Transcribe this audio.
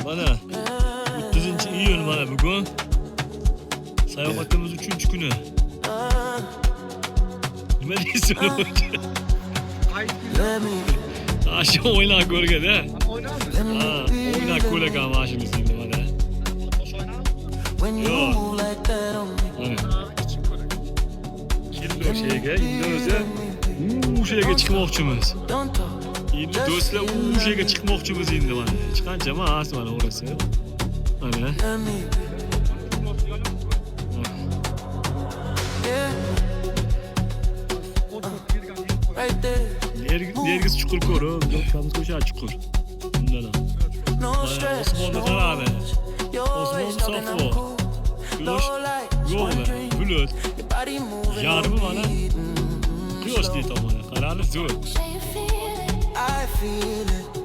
Mana 30-iyun mana bugun. Sayohatimiz 3-kuni. Nima deysiz uni? Aşağı oynak ko'rgan-da. Ha, oynak ko'rgan mashinasi endi mana. Yo'q. Keldi o'sha yerga, endi o'zi o'sha yerga chiqmoqchimiz. Endi do'stlar o'sha yerga chiqmoqchimiz endi mana. Hech qancha emas mana orasi. Mana. Nergis chuqur ko'rib, yo'qamiz o'sha chuqur. Bundan ham. Mana osmonni qaradi. Osmon safo. Quyosh yo'q, bulut. Yarmi mana quyoshli tomoni qaradi zo'r. I feel it.